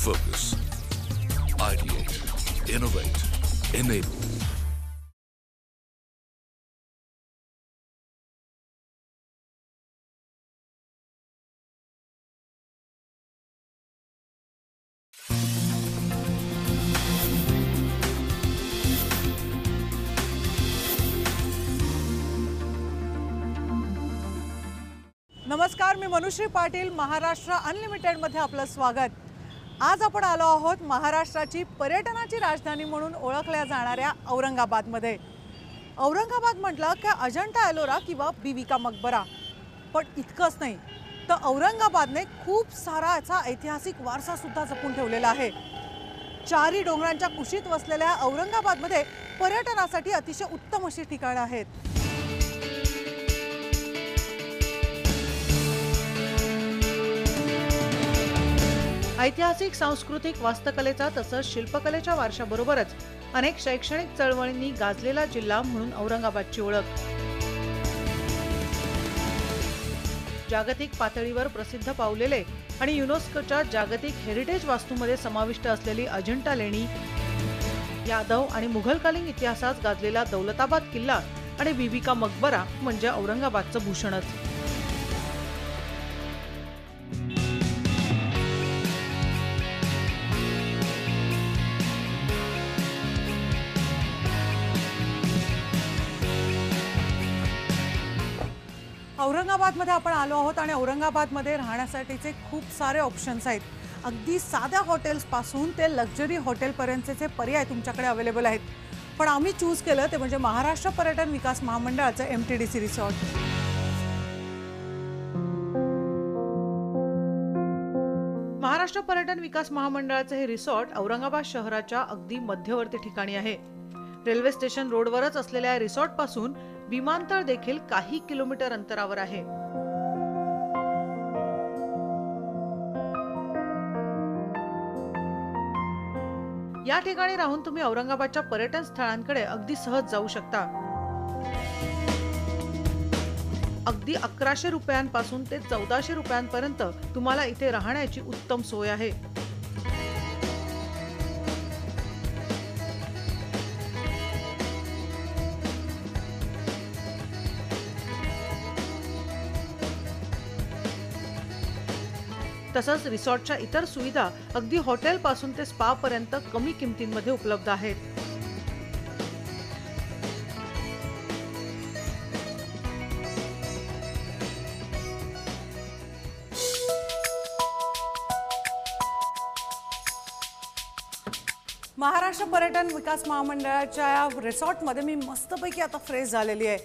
Focus, ideate, innovate, enable. नमस्कार, मी Manushree Patil. Maharashtra unlimited मध्ये आपलं स्वागत. आज आपण आलो आहोत महाराष्ट्राची पर्यटनाची राजधानी म्हणून ओळखल्या जाणाऱ्या औरंगाबादमध्ये. औरंगाबाद म्हटलं की अजंठा एलोरा किंवा बीबी का मकबरा, पण इतकंच नाही तर औरंगाबादने खूप सारा याचा ऐतिहासिक वारसा सुद्धा जपून ठेवलेला आहे. चारी डोंगरांच्या कुशीत वसलेल्या औरंगाबादमध्ये पर्यटनासाठी अतिशय उत्तम अशी ठिकाणं आहेत. ऐतिहासिक, सांस्कृतिक, वास्तुकलेचा तसंच शिल्पकलेच्या वारशाबरोबरच अनेक शैक्षणिक चळवळींनी गाजलेला जिल्हा म्हणून औरंगाबादची ओळख. जागतिक पातळीवर प्रसिद्ध पावलेले आणि युनेस्कोच्या जागतिक हेरिटेज वास्तूमध्ये समाविष्ट असलेली अजिंठा लेणी, यादव आणि मुघलकालीन इतिहासात गाजलेला दौलताबाद किल्ला आणि बीबी का मकबरा म्हणजे औरंगाबादचं भूषणच. औरंगाबादमध्ये आपण आलो आहोत आणि औरंगाबादमध्ये राहण्यासाठीचे खूप सारे ऑप्शन्स आहेत. अगदी साध्या हॉटेल्सपासून ते लक्झरी हॉटेलपर्यंतचे पर्याय तुमच्याकडे अवेलेबल आहेत. पण आम्ही चूज केलं ते म्हणजे महाराष्ट्र पर्यटन विकास महामंडळाचं MTDC रिसॉर्ट. महाराष्ट्र पर्यटन विकास महामंडळाचे हे रिसॉर्ट औरंगाबाद शहराच्या अगदी मध्यवर्ती ठिकाणी आहे. रेल्वे स्टेशन रोडवरच असलेल्या रिसॉर्ट पासून विमानतळ देखील काही किलोमीटर अंतरावर आहे. या ठिकाणी राहून तुम्ही औरंगाबादच्या पर्यटन स्थळांकडे अगदी सहज जाऊ शकता. अगदी 1100 रुपयांपासून ते 1400 रुपयांपर्यंत तुम्हाला इथे राहण्याची उत्तम सोय आहे. तसंच रिसॉर्टच्या इतर सुविधा अगदी हॉटेल पासून ते स्पा पर्यंत कमी किमतींमध्ये उपलब्ध आहेत. महाराष्ट्र पर्यटन विकास महामंडळाच्या या रिसॉर्टमध्ये मी मस्तपैकी आता फ्रेश झालेली आहे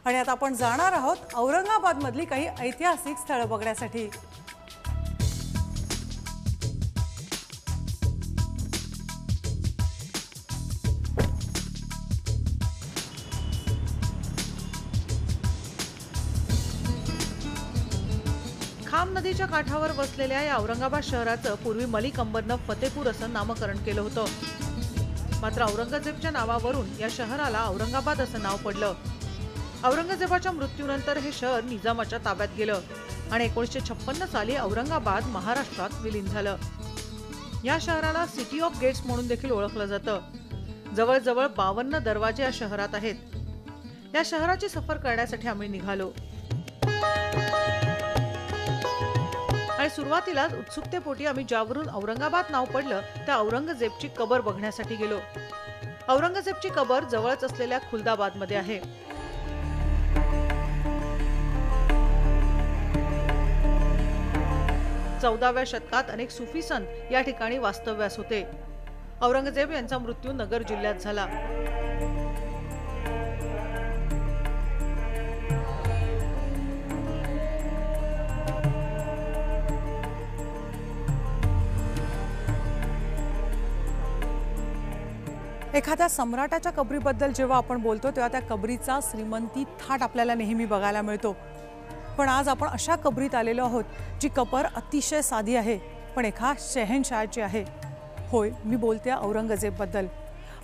आणि आता आपण जाणार आहोत औरंगाबादमधली काही ऐतिहासिक स्थळं बघण्यासाठी. खाम नदीच्या काठावर वसलेल्या या औरंगाबाद शहराचं पूर्वी मलिक अंबरनं फतेपूर असं नामकरण केलं होतं. मात्र औरंगजेबच्या नावावरून या शहराला औरंगाबाद असं नाव पडलं. औरंगजेबाच्या मृत्यूनंतर हे शहर निजामाच्या ताब्यात गेलं आणि 1956 साली औरंगाबाद महाराष्ट्रात विलीन झालं. या शहराला सिटी ऑफ गेट्स म्हणून देखील ओळखलं जातं. जवळजवळ 52 दरवाजे या शहरात आहेत. या शहराची सफर करण्यासाठी आम्ही निघालो आणि सुरुवातीलाच उत्सुकतेपोटी आम्ही ज्यावरून औरंगाबाद नाव पडलं त्या औरंगजेबची कबर बघण्यासाठी गेलो. औरंगजेबची कबर जवळच असलेल्या खुलदाबादमध्ये आहे. चौदाव्या शतकात अनेक सुफी संत या ठिकाणी वास्तव्यास होते. औरंगजेब यांचा मृत्यू नगर जिल्ह्यात झाला. एखाद्या सम्राटाच्या कबरीबद्दल जेव्हा आपण बोलतो तेव्हा त्या कबरीचा श्रीमंती थाट आपल्याला नेहमी बघायला मिळतो. पण आज आपण अशा कबरीत आलेलो आहोत जी कबर अतिशय साधी आहे पण एका शहेनशाहची आहे. होय, मी बोलते औरंगजेबबद्दल.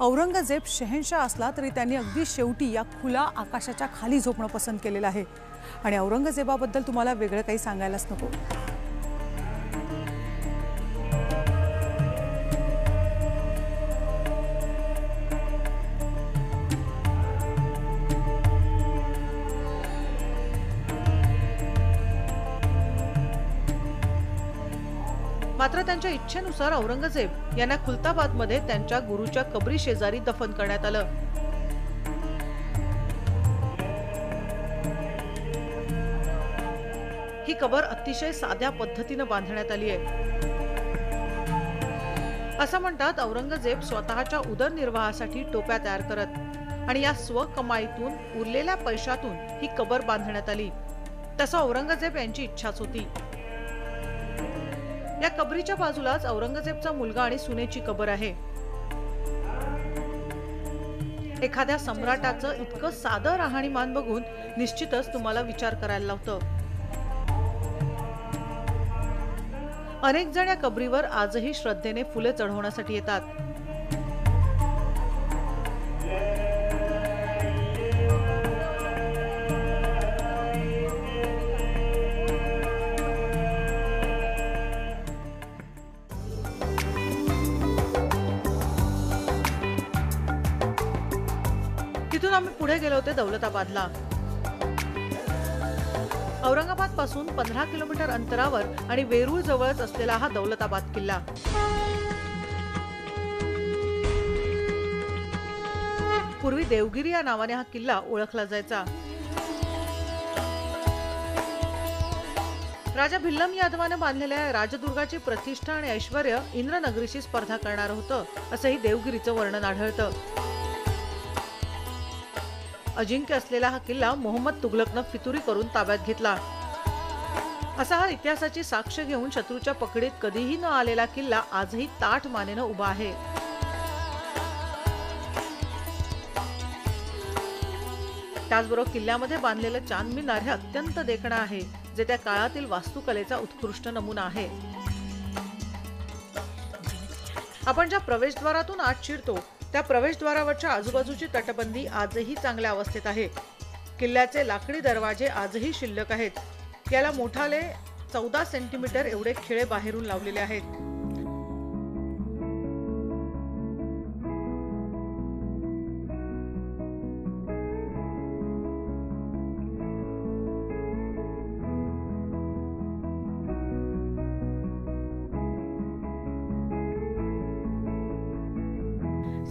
औरंगजेब शहेनशाह असला तरी त्यांनी अगदी शेवटी या खुला आकाशाच्या खाली झोपणं पसंत केलेलं आहे आणि औरंगजेबाबद्दल तुम्हाला वेगळं काही सांगायलाच नको. मात्र त्यांच्या इच्छेनुसार औरंगजेब यांना खुलताबादमध्ये त्यांच्या गुरुच्या कबरी शेजारी दफन करण्यात आलं. ही कबर अतिशय साध्या पद्धतीने बांधण्यात आली आहे. असं म्हणतात, औरंगजेब स्वतःच्या उदरनिर्वाहासाठी टोप्या तयार करत आणि या स्वकमाईतून उरलेल्या पैशातून ही कबर बांधण्यात आली. तसं औरंगजेब यांची इच्छाच होती. या कबरीच्या बाजूलाच औरंगजेबचा मुलगा आणि सुनेची कबर आहे. एखाद्या सम्राटाचं इतकं साधं राहणीमान बघून निश्चितच तुम्हाला विचार करायला लावतं. अनेक जण या कबरीवर आजही श्रद्धेने फुले चढवण्यासाठी येतात. तिथून आम्ही पुढे गेलो होते दौलताबादला. औरंगाबाद पासून 15 किलोमीटर अंतरावर आणि वेरूळ जवळच असलेला हा दौलताबाद किल्ला. पूर्वी देवगिरी या नावाने हा किल्ला ओळखला जायचा. राजा भिल्लम यादवाने बांधलेल्या राजदुर्गाची प्रतिष्ठा आणि ऐश्वर्य इंद्रनगरीशी स्पर्धा करणार होतं, असंही देवगिरीचं वर्णन आढळतं. अजिंक्य असलेला हा किल्ला मोहम्मद तुघलकनं फितुरी करून ताब्यात घेतला. असा हा इतिहासाची साक्ष घेऊन शत्रूच्या पकडीत कधीही न आलेला किल्ला आजही ताठ मानेनं उभा आहे. त्याचबरोबर किल्ल्यामध्ये बांधलेलं चांद मिनार हे अत्यंत देखणं आहे, जे त्या काळातील वास्तुकलेचा उत्कृष्ट नमुना आहे. आपण ज्या प्रवेशद्वारातून आत शिरतो त्या प्रवेशद्वारावरच्या आजूबाजूची तटबंदी आजही चांगल्या अवस्थेत आहे. किल्ल्याचे लाकडी दरवाजे आजही शिल्लक आहेत. याला मोठाले 14 सेंटीमीटर एवढे खिळे बाहेरून लावलेले आहेत.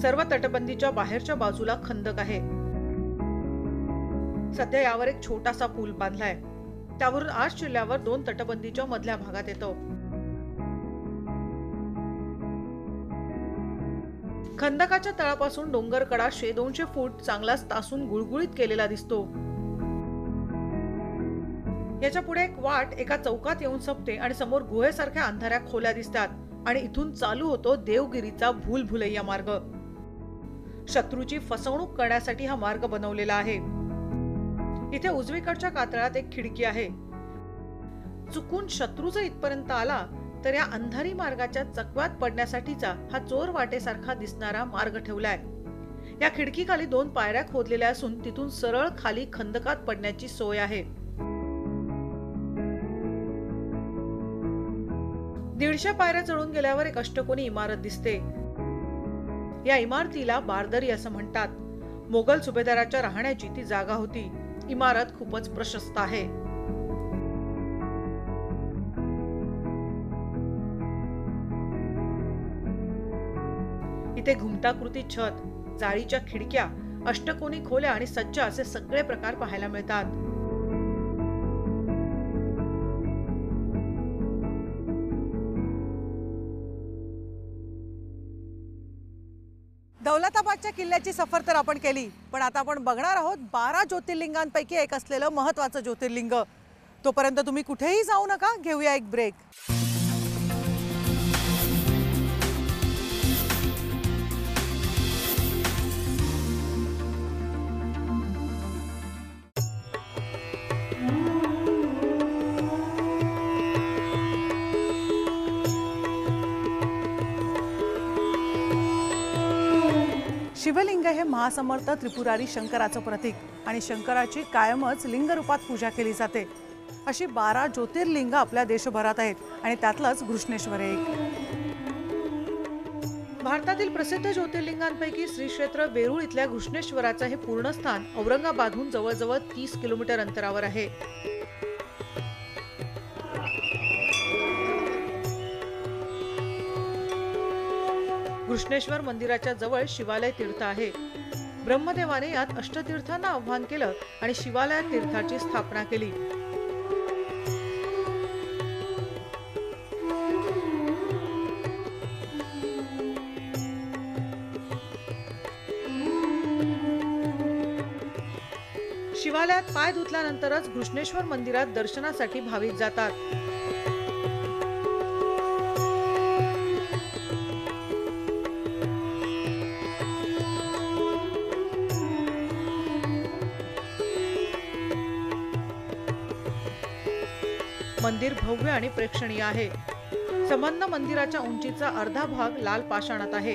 सर्व तटबंदीच्या बाहेरच्या बाजूला खंदक आहे. सध्या यावर एक छोटासा पूल बांधलाय. त्यावरून आत शिरल्यावर 2 तटबंदीच्या मधल्या भागात येतो. खंदकाच्या तळापासून डोंगरकडा 100-200 फूट चांगलाच तासून गुळगुळीत केलेला दिसतो. याच्या पुढे एक वाट एका चौकात येऊन संपते आणि समोर गुहेसारख्या अंधाऱ्या खोल्या दिसतात आणि इथून चालू होतो देवगिरीचा भूलभुलैया मार्ग. शत्रूची फसवणूक करण्यासाठी हा मार्ग बनवलेला आहे. इथे उजवीकडच्या कातळात एक खिडकी आहे. चुकून शत्रू जर इथपर्यंत आला तर या अंधारी मार्गाच्या चकव्यात पडण्यासाठीचा हा चोर वाटेसारखा दिसणारा मार्ग ठेवलाय. या खिडकीखाली 2 पायऱ्या खोदलेल्या असून तिथून सरळ खाली खंदकात पडण्याची सोय आहे. 150 पायऱ्या चढून गेल्यावर एक अष्टकोनी इमारत दिसते. या इमारतीला बारदरी असं म्हणतात. मोगल सुभेदाराच्या राहण्याची ती जागा होती. इमारत खूपच प्रशस्त आहे. इथे घुमटाकृती छत, जाळीच्या खिडक्या, अष्टकोनी खोल्या आणि सज्ज असे सगळे प्रकार पाहायला मिळतात. दौलताबादच्या किल्ल्याची सफर तर आपण केली, पण आता आपण बघणार आहोत 12 ज्योतिर्लिंगांपैकी एक असलेलं महत्त्वाचं ज्योतिर्लिंग. तोपर्यंत तुम्ही कुठेही जाऊ नका, घेऊया एक ब्रेक. शिवलिंग हे महासमर्थ त्रिपुरारी शंकराचं प्रतीक आणि शंकराची कायमच लिंग रूपात पूजा केली जाते. अशी 12 ज्योतिर्लिंग आपल्या देशभरात आहेत आणि त्यातलंच घृष्णेश्वर एक. भारतातील प्रसिद्ध ज्योतिर्लिंगांपैकी श्री क्षेत्र वेरूळ इथल्या घृष्णेश्वराचं हे पूर्ण स्थान औरंगाबादहून जवळजवळ 30 किलोमीटर अंतरावर आहे. घृष्णेश्वर मंदिराच्या जवळ शिवालय तीर्थ आहे. ब्रह्मदेवाने यात अष्टतीर्थांना आव्हान केलं आणि शिवालयात तीर्थाची स्थापना केली. शिवालयात पाय धुतल्यानंतरच घृष्णेश्वर मंदिरात दर्शनासाठी भाविक जातात. मंदिर भव्य आणि प्रेक्षणीय आहे. संबंध मंदिराच्या उंचीचा अर्धा भाग लाल पाषाणात आहे.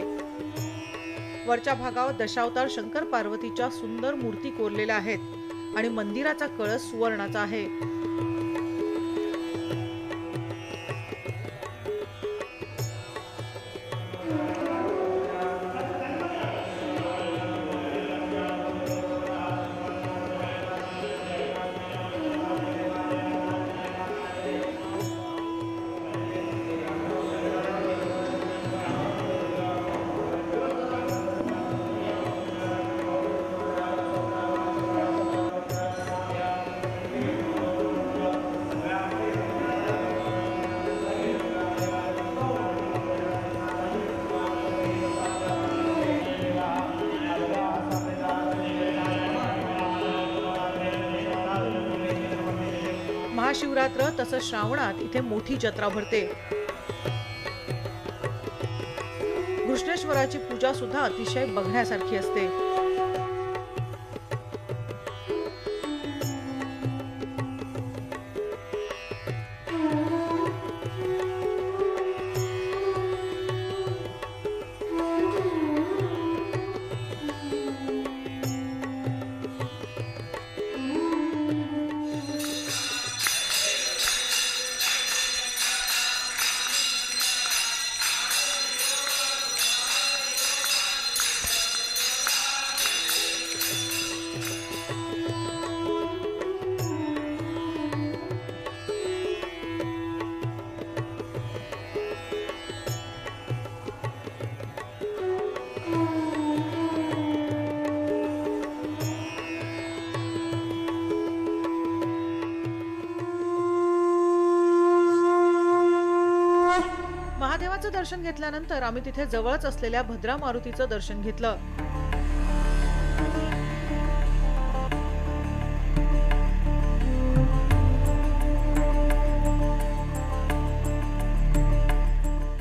वरच्या भागावर दशावतार शंकर पार्वतीच्या सुंदर मूर्ती कोरलेल्या आहेत आणि मंदिराचा कळस सुवर्णाचा आहे. महाशिवरात्र तसंच श्रावणात इथे मोठी जत्रा भरते. घृष्णेश्वराची पूजा सुद्धा अतिशय बघण्यासारखी असते. महादेवाचं दर्शन घेतल्यानंतर आम्ही तिथे जवळच असलेल्या भद्रा मारुतीचं दर्शन घेतलं.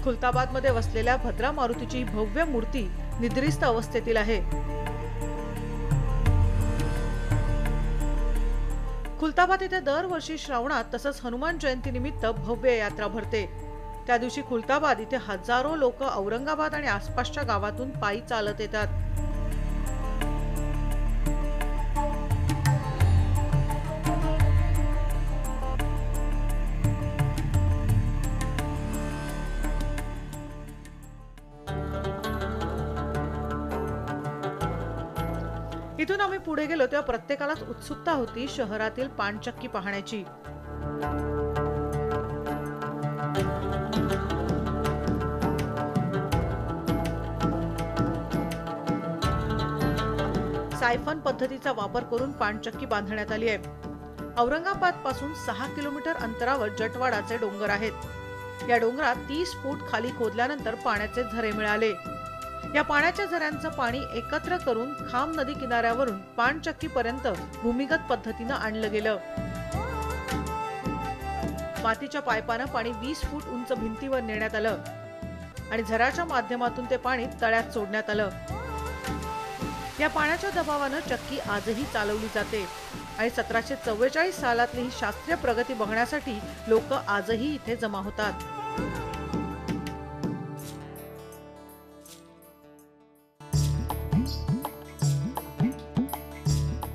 खुलताबाद मध्ये वसलेल्या भद्रा मारुतीची भव्य मूर्ती निद्रिस्त अवस्थेतील आहे. खुलताबाद इथे दरवर्षी श्रावणात तसंच हनुमान जयंती निमित्त भव्य यात्रा भरते. त्या दिवशी खुलताबाद इथे हजारो लोक औरंगाबाद आणि आसपासच्या गावातून पायी चालत येतात. इथून आम्ही पुढे गेलो तेव्हा प्रत्येकालाच उत्सुकता होती शहरातील पानचक्की पाहण्याची. सायफन पद्धतीचा वापर करून पानचक्की बांधण्यात आली आहे. औरंगाबाद पासून 6 किलोमीटर अंतरावर जटवाडाचे डोंगर आहेत. या डोंगरात 30 फूट खाली खोदल्यानंतर पाण्याचे झरे मिळाले. या पाण्याच्या झऱ्यांचं पाणी एकत्र करून खाम नदी किनाऱ्यावरून पानचक्की पर्यंत भूमिगत पद्धतीनं आणलं गेलं. मातीच्या पाईपानं पाणी 20 फूट उंच भिंतीवर नेण्यात आलं आणि झऱ्याच्या माध्यमातून ते पाणी तळ्यात सोडण्यात आलं. या पाण्याच्या दबावानं चक्की आजही चालवली जाते आणि 1744 सालातली ही शास्त्रीय प्रगती बघण्यासाठी लोक आजही इथे जमा होतात.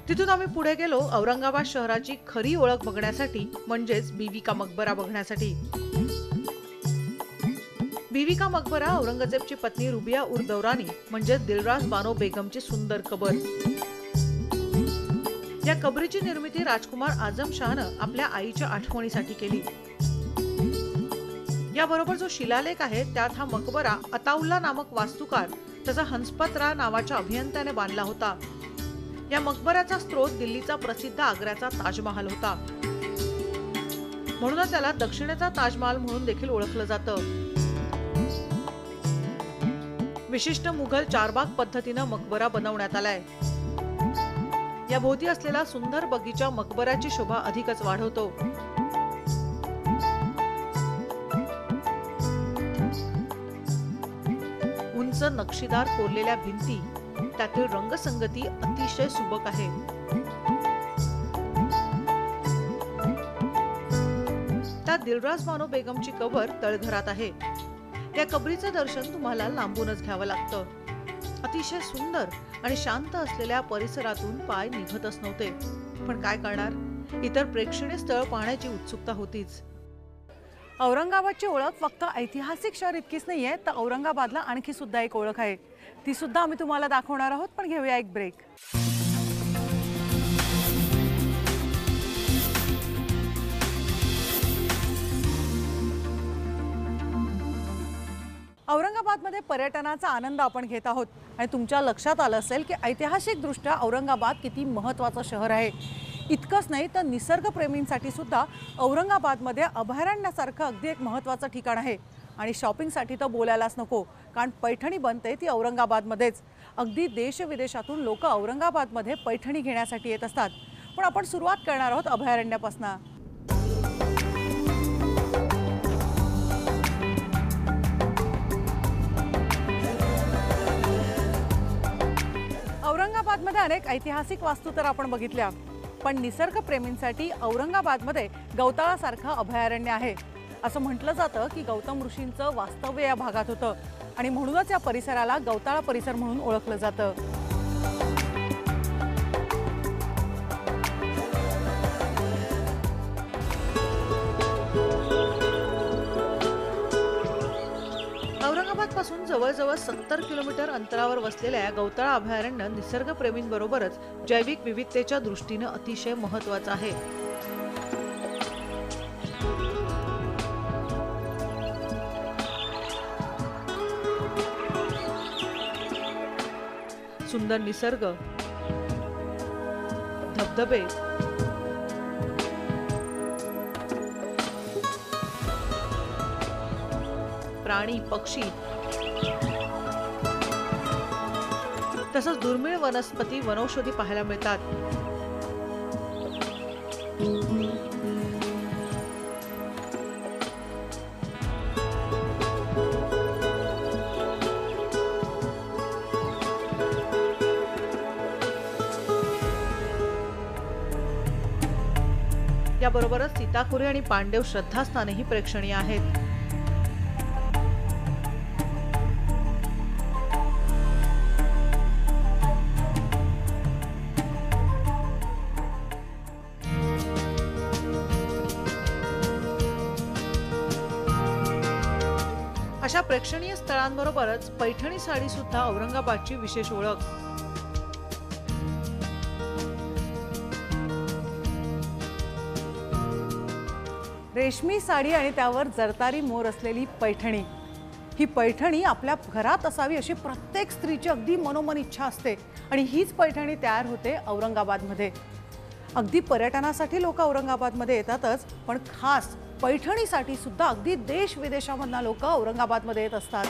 तिथून आम्ही पुढे गेलो औरंगाबाद शहराची खरी ओळख बघण्यासाठी, म्हणजेच बीबी का मकबरा बघण्यासाठी. बीबी का मकबरा औरंगजेबची पत्नी रुबिया उर दौरानी म्हणजे दिलरास बानो बेगमची सुंदर कबर. या कबरीची निर्मिती राजकुमार आझम शाहनं आपल्या आईच्या आठवणीसाठी केली. याबरोबर जो शिलालेख आहे त्यात हा मकबरा अताउल्ला नामक वास्तुकार त्याचा हंसपत्रा नावाच्या अभियंत्याने बांधला होता. या मकबऱ्याचा स्रोत दिल्लीचा प्रसिद्ध आग्र्याचा ताजमहाल होता. म्हणूनच त्याला दक्षिणेचा ताजमहाल म्हणून देखील ओळखलं जातं. विशिष्ट मुघल चारबाग पद्धतीनं मकबरा बनवण्यात आलाय. या भोवती असलेला सुंदर बगीचा मकबऱ्याची शोभा अधिकच वाढवतो. उंच नक्षीदार कोरलेल्या भिंती, त्यातील रंगसंगती अतिशय सुबक आहे. त्यात दिलराज बानो बेगमची कबर तळघरात आहे. या कबरीचं दर्शन तुम्हाला लांबूनच घ्यावं लागतं. अतिशय सुंदर आणि शांत असलेल्या परिसरातून पाय निघतच नव्हते. पण काय करणार, इतर प्रेक्षणीय स्थळ पाहण्याची उत्सुकता होतीच. औरंगाबादची ओळख फक्त ऐतिहासिक शहर इतकीच नाहीये, तर औरंगाबादला आणखी सुद्धा एक ओळख आहे. ती सुद्धा आम्ही तुम्हाला दाखवणार आहोत. पण घेऊया एक ब्रेक. औरंगाबादमध्ये पर्यटनाचा आनंद आपण घेत आहोत आणि तुमच्या लक्षात आलं असेल की ऐतिहासिकदृष्ट्या औरंगाबाद किती महत्त्वाचं शहर आहे. इतकंच नाही तर निसर्गप्रेमींसाठी सुद्धा औरंगाबादमध्ये अभयारण्यासारखं अगदी एक महत्त्वाचं ठिकाण आहे. आणि शॉपिंगसाठी तर बोलायलाच नको, कारण पैठणी बनते ती औरंगाबादमध्येच. अगदी देशविदेशातून लोक औरंगाबादमध्ये पैठणी घेण्यासाठी येत असतात. पण आपण सुरुवात करणार आहोत अभयारण्यापासून. औरंगाबादमध्ये अनेक ऐतिहासिक वास्तू तर आपण बघितल्या, पण निसर्गप्रेमींसाठी औरंगाबादमध्ये गौताळासारखं अभयारण्य आहे. असं म्हटलं जातं की गौतम ऋषींचं वास्तव्य या भागात होतं आणि म्हणूनच या परिसराला गौताळा परिसर म्हणून ओळखलं जातं. औरंगाबादपासून जवळजवळ 70 किलोमीटर अंतरावर वसलेल्या गौताळा अभयारण्य निसर्गप्रेमींबरोबरच जैविक विविधतेच्या दृष्टीने अतिशय महत्त्वाचं आहे. सुंदर निसर्ग, धबधबे, प्राणी पक्षी तसंच दुर्मिळ वनस्पती वनौषधी पाहायला मिळतात. याबरोबरच सीताकुरे आणि पांडव श्रद्धास्थानेही प्रेक्षणीय आहेत. अशा प्रेक्षणीय स्थळांबरोबरच पैठणी साडी सुद्धा औरंगाबादची विशेष ओळख. रेशमी साडी आणि त्यावर जरतारी मोर असलेली पैठणी. ही पैठणी आपल्या घरात असावी अशी प्रत्येक स्त्रीची अगदी मनोमन इच्छा असते आणि हीच पैठणी तयार होते औरंगाबादमध्ये. अगदी पर्यटनासाठी लोक औरंगाबादमध्ये येतातच, पण खास पैठणीसाठी सुद्धा अगदी देश विदेशामधून लोक औरंगाबादमध्ये येत असतात.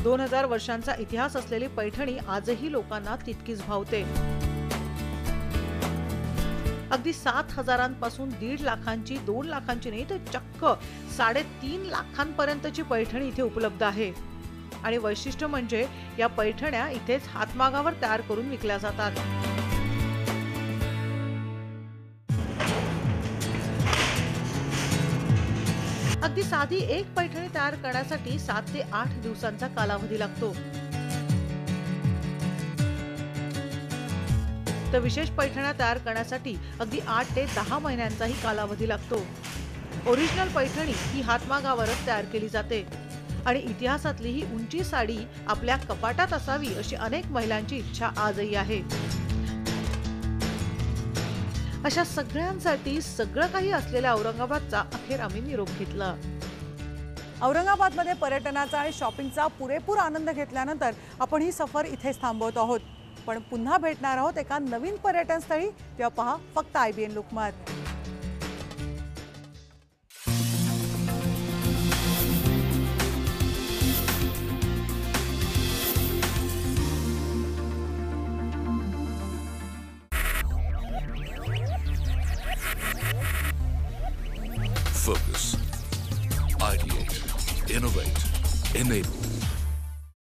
दोन 2000 वर्षांचा इतिहास असलेली पैठणी आजही लोकांना तितकीच भावते. अगदी 7,000पासून 1.5 लाखांची, 2 लाखांची नाही तर चक्क 3.5 लाखांपर्यंतची पैठणी इथे उपलब्ध आहे. आणि वैशिष्ट्य म्हणजे या पैठण्या इथेच हातमागावर तयार करून विकल्या जातात. अगदी साधी एक पैठणी तयार करण्यासाठी 7 ते 8 दिवसांचा कालावधी लागतो. तर विशेष पैठण्या तयार करण्यासाठी अगदी 8 ते 10 महिन्यांचाही कालावधी लागतो. ओरिजिनल पैठणी ही हातमागावरच तयार केली जाते आणि इतिहासातली ही उंची साडी आपल्या कपाटात असावी अशी अनेक महिलांची इच्छा आजही आहे. अशा सगळ्यांसाठी सगळं काही असलेल्या औरंगाबादचा अखेर आम्ही निरोप घेतला. औरंगाबादमध्ये पर्यटनाचा आणि शॉपिंगचा पुरेपूर आनंद घेतल्यानंतर आपण ही सफर इथेच थांबवत आहोत. पण पुन्हा भेटणार आहोत एका नवीन पर्यटन स्थळी. तेव्हा पहा फक्त IBN Lokmat. Focus. Ideate. Innovate. Enable.